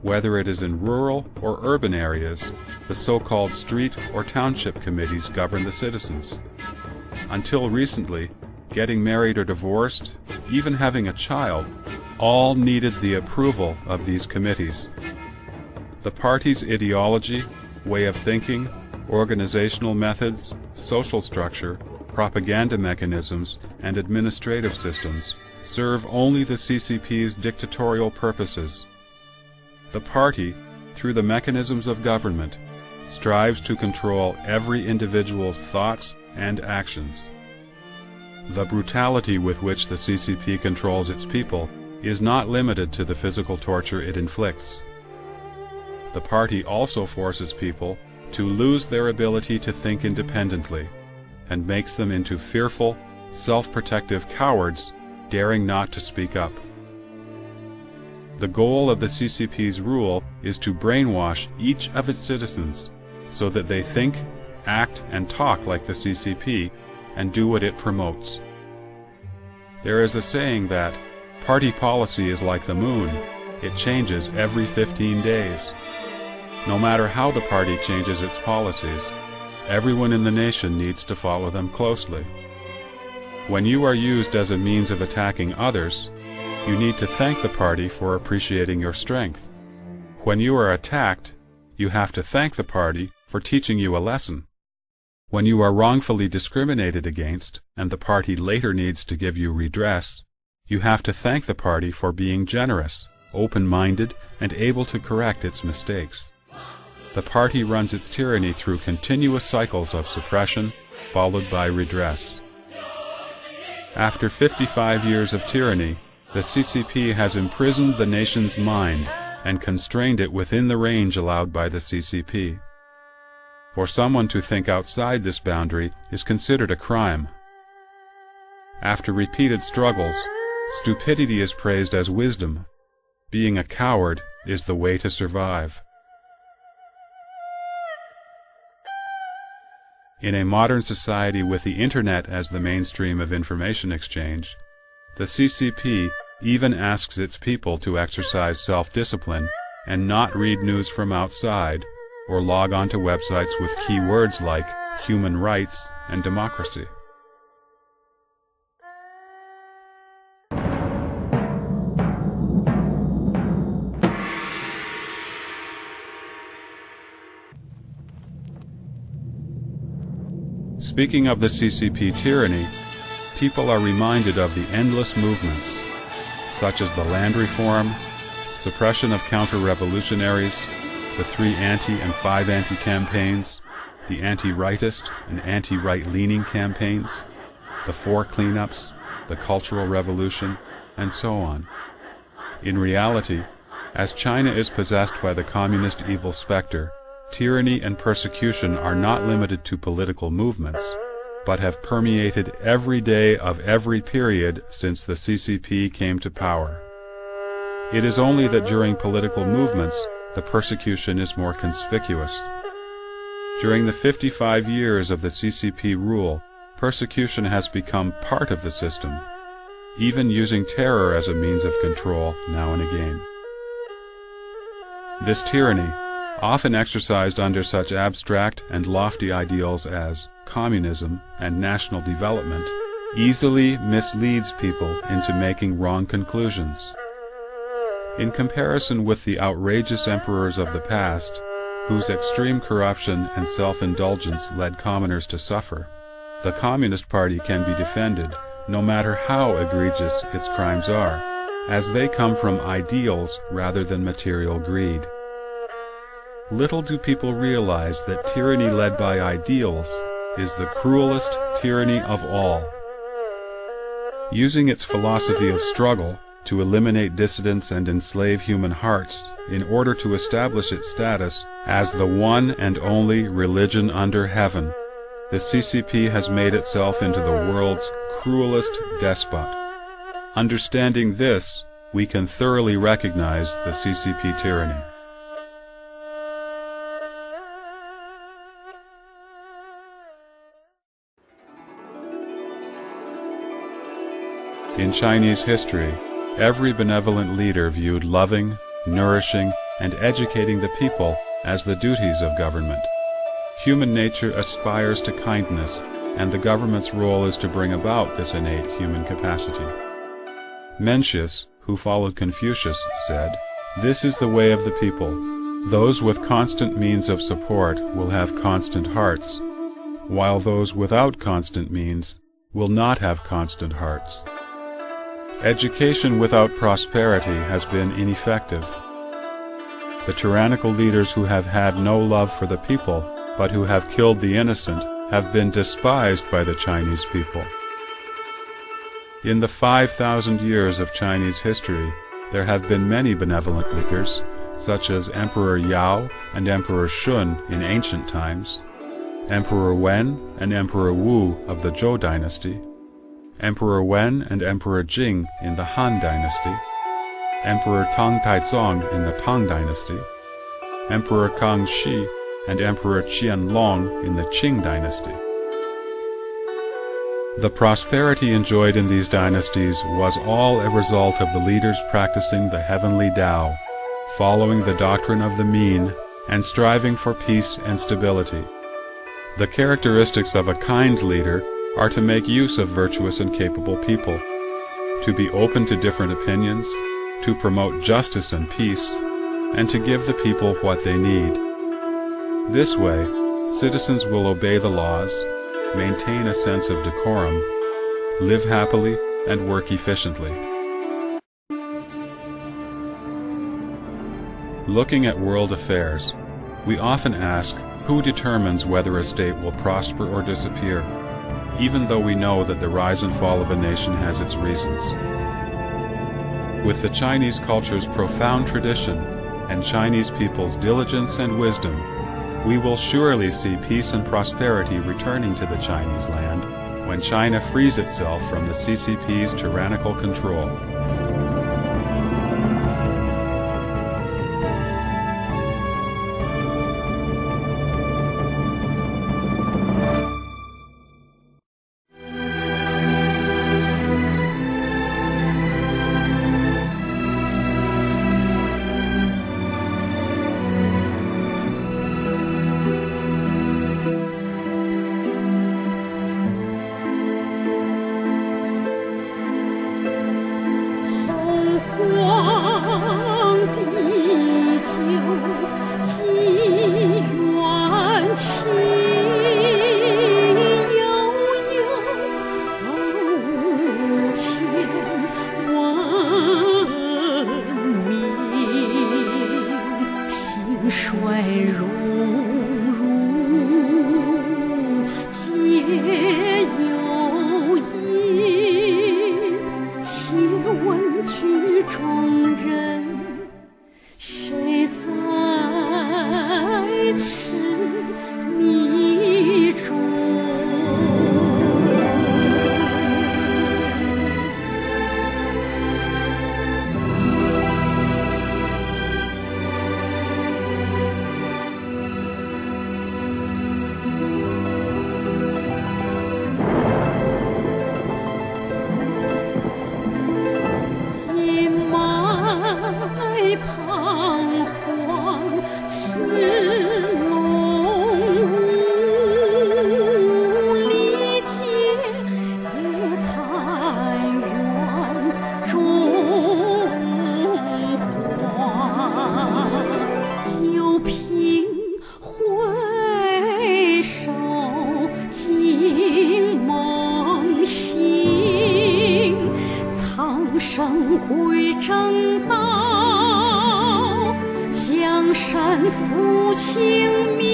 Whether it is in rural or urban areas, the so-called street or township committees govern the citizens. Until recently, getting married or divorced, even having a child, all needed the approval of these committees. The party's ideology, way of thinking, organizational methods, social structure, propaganda mechanisms, and administrative systems serve only the CCP's dictatorial purposes. The party, through the mechanisms of government, strives to control every individual's thoughts and actions. The brutality with which the CCP controls its people is not limited to the physical torture it inflicts. The party also forces people to lose their ability to think independently, and makes them into fearful, self-protective cowards, daring not to speak up. The goal of the CCP's rule is to brainwash each of its citizens so that they think, act, and talk like the CCP and do what it promotes. There is a saying that party policy is like the moon. It changes every 15 days. No matter how the party changes its policies, everyone in the nation needs to follow them closely. When you are used as a means of attacking others, you need to thank the party for appreciating your strength. When you are attacked, you have to thank the party for teaching you a lesson. When you are wrongfully discriminated against, and the party later needs to give you redress, you have to thank the party for being generous, open-minded, and able to correct its mistakes. The party runs its tyranny through continuous cycles of suppression, followed by redress. After 55 years of tyranny, the CCP has imprisoned the nation's mind and constrained it within the range allowed by the CCP. For someone to think outside this boundary is considered a crime. After repeated struggles, stupidity is praised as wisdom. Being a coward is the way to survive. In a modern society with the Internet as the mainstream of information exchange, the CCP even asks its people to exercise self-discipline and not read news from outside or log on to websites with keywords like human rights and democracy. Speaking of the CCP tyranny, people are reminded of the endless movements, such as the land reform, suppression of counter-revolutionaries, the 3 anti and 5 anti campaigns, the anti-rightist and anti-right-leaning campaigns, the 4 cleanups, the Cultural Revolution, and so on. In reality, as China is possessed by the communist evil specter, tyranny and persecution are not limited to political movements, but have permeated every day of every period since the CCP came to power. It is only that during political movements, the persecution is more conspicuous. During the 55 years of the CCP rule, persecution has become part of the system, even using terror as a means of control now and again. This tyranny, often exercised under such abstract and lofty ideals as communism and national development, easily misleads people into making wrong conclusions. In comparison with the outrageous emperors of the past, whose extreme corruption and self-indulgence led commoners to suffer, the Communist Party can be defended no matter how egregious its crimes are, as they come from ideals rather than material greed. Little do people realize that tyranny led by ideals is the cruelest tyranny of all. Using its philosophy of struggle to eliminate dissidents and enslave human hearts in order to establish its status as the one and only religion under heaven, the CCP has made itself into the world's cruelest despot. Understanding this, we can thoroughly recognize the CCP tyranny. In Chinese history, every benevolent leader viewed loving, nourishing, and educating the people as the duties of government. Human nature aspires to kindness, and the government's role is to bring about this innate human capacity. Mencius, who followed Confucius, said, "This is the way of the people. Those with constant means of support will have constant hearts, while those without constant means will not have constant hearts." Education without prosperity has been ineffective. The tyrannical leaders who have had no love for the people, but who have killed the innocent, have been despised by the Chinese people. In the 5,000 years of Chinese history, there have been many benevolent leaders, such as Emperor Yao and Emperor Shun in ancient times, Emperor Wen and Emperor Wu of the Zhou dynasty, Emperor Wen and Emperor Jing in the Han dynasty, Emperor Tang Taizong in the Tang dynasty, Emperor Kang Shi and Emperor Qianlong in the Qing dynasty. The prosperity enjoyed in these dynasties was all a result of the leaders practicing the heavenly Tao, following the doctrine of the mean, and striving for peace and stability. The characteristics of a kind leader are to make use of virtuous and capable people, to be open to different opinions, to promote justice and peace, and to give the people what they need. This way, citizens will obey the laws, maintain a sense of decorum, live happily, and work efficiently. Looking at world affairs, we often ask, who determines whether a state will prosper or disappear, even though we know that the rise and fall of a nation has its reasons. With the Chinese culture's profound tradition and Chinese people's diligence and wisdom, we will surely see peace and prosperity returning to the Chinese land when China frees itself from the CCP's tyrannical control.江山抚清明。